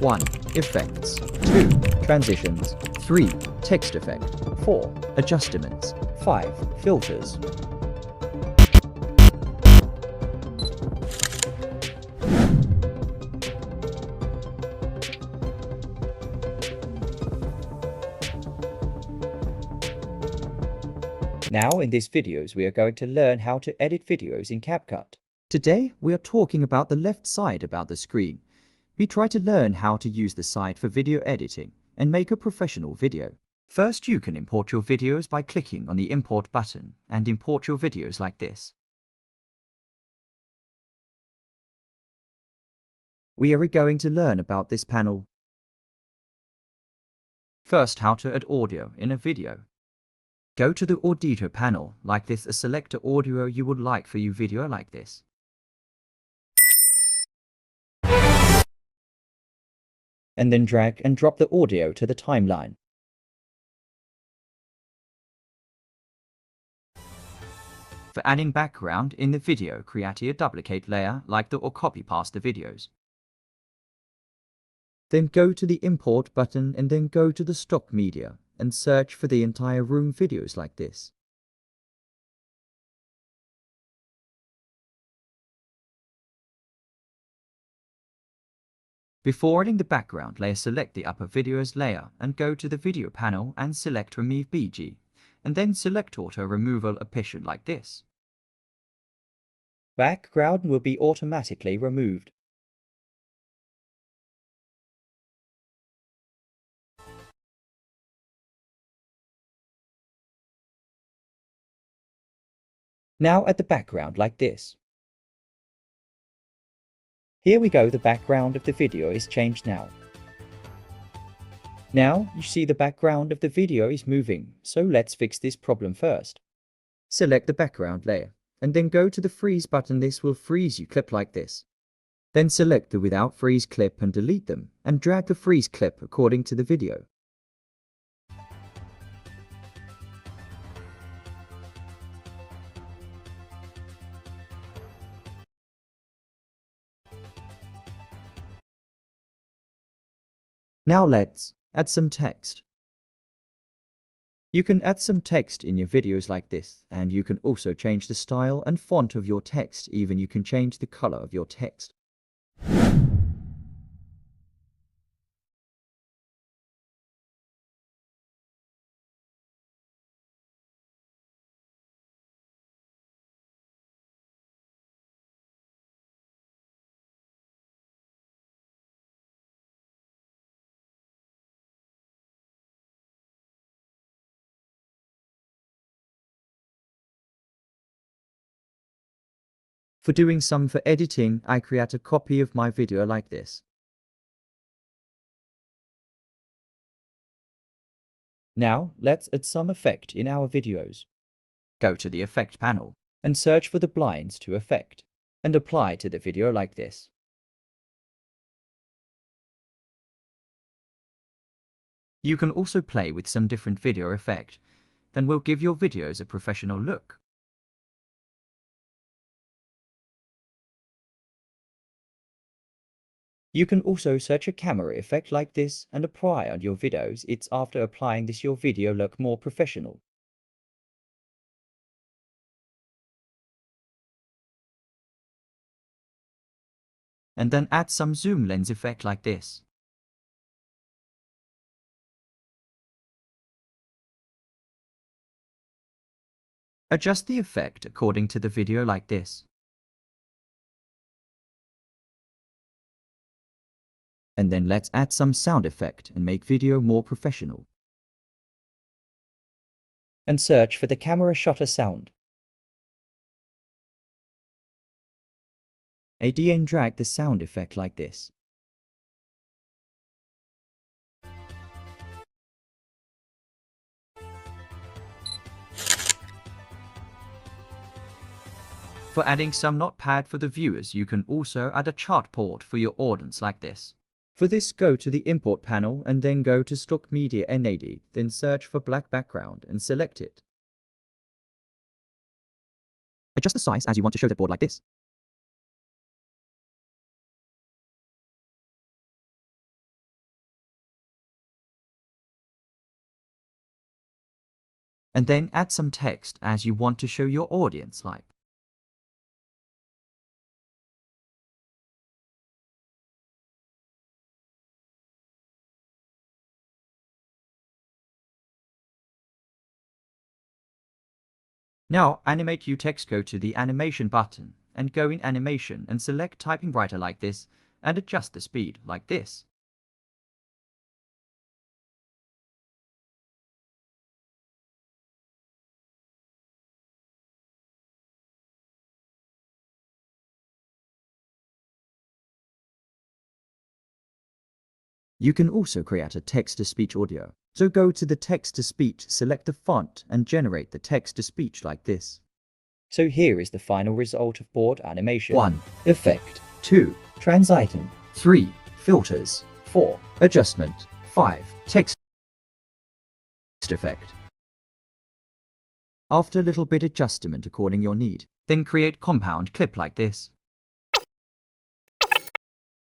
1. Effects. 2. Transitions. 3. Text effect. 4. Adjustments. 5. Filters. Now in these videos we are going to learn how to edit videos in CapCut. Today we are talking about the left side about the screen. We try to learn how to use the side for video editing and make a professional video. First, you can import your videos by clicking on the import button and import your videos like this. We are going to learn about this panel. First, how to add audio in a video. Go to the audio panel like this and select the audio you would like for your video like this. And then drag and drop the audio to the timeline. For adding background in the video, create a duplicate layer like the or copy past the videos. Then go to the import button and then go to the stock media and search for the entire room videos like this. Before adding the background layer, select the upper videos layer and go to the video panel and select remove BG, and then select auto removal option like this. Background will be automatically removed. Now add the background like this. Here we go, the background of the video is changed now. Now you see the background of the video is moving, so let's fix this problem first. Select the background layer and then go to the freeze button. This will freeze your clip like this. Then select the without freeze clip and delete them and drag the freeze clip according to the video. Now let's add some text. You can add some text in your videos like this, and you can also change the style and font of your text. Even you can change the color of your text. For doing some for editing, I create a copy of my video like this. Now let's add some effect in our videos. Go to the effect panel and search for the blinds to effect and apply to the video like this. You can also play with some different video effect, then will give your videos a professional look. You can also search a camera effect like this and apply on your videos. It's after applying this your video look more professional. And then add some zoom lens effect like this. Adjust the effect according to the video like this. And then let's add some sound effect and make video more professional. And search for the camera shutter sound. Add and drag the sound effect like this. For adding some notepad for the viewers, you can also add a chartboard for your audience like this. For this, go to the import panel and then go to stock media NAD, then search for black background and select it. Adjust the size as you want to show the board like this. and then add some text as you want to show your audience like. Now animate your text, go to the animation button and go in animation and select typing writer like this and adjust the speed like this. You can also create a text-to-speech audio. So go to the text-to-speech, select the font and generate the text-to-speech like this. So here is the final result of board animation. 1. Effect. 2. Transition. 3. Filters. 4. Adjustment. 5. Text effect. After a little bit adjustment according your need, then create compound clip like this.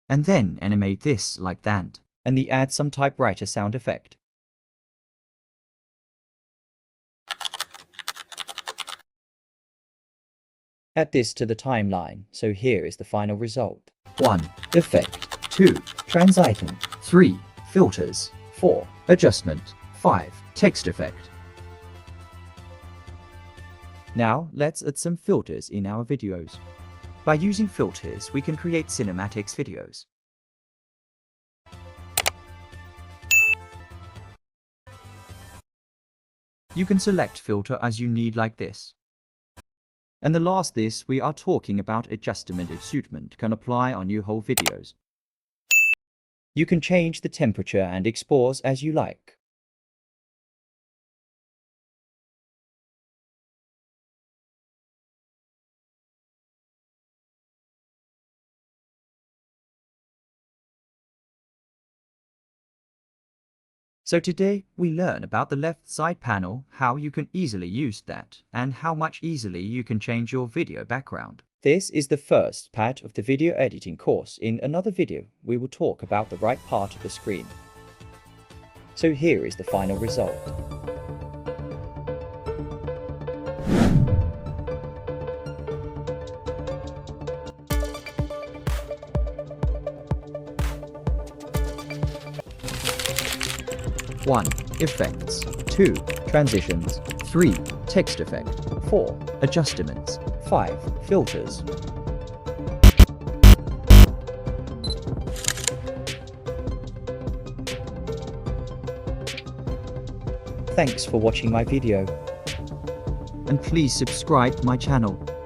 And then animate this like that. And then add some typewriter sound effect. Add this to the timeline, so here is the final result. 1. Effect. 2. Transition. 3. Filters. 4. Adjustment. 5. Text effect. Now let's add some filters in our videos. By using filters, we can create cinematics videos. You can select filter as you need like this. And the last this we are talking about adjustment adjustment can apply on your whole videos. You can change the temperature and expose as you like. So today we learn about the left side panel, how you can easily use that, and how much easily you can change your video background. This is the first part of the video editing course. In another video, we will talk about the right part of the screen. So here is the final result. One. Effects. 2. Transitions. 3. Text effect. 4. Adjustments. 5. Filters. Thanks for watching my video. And please subscribe my channel.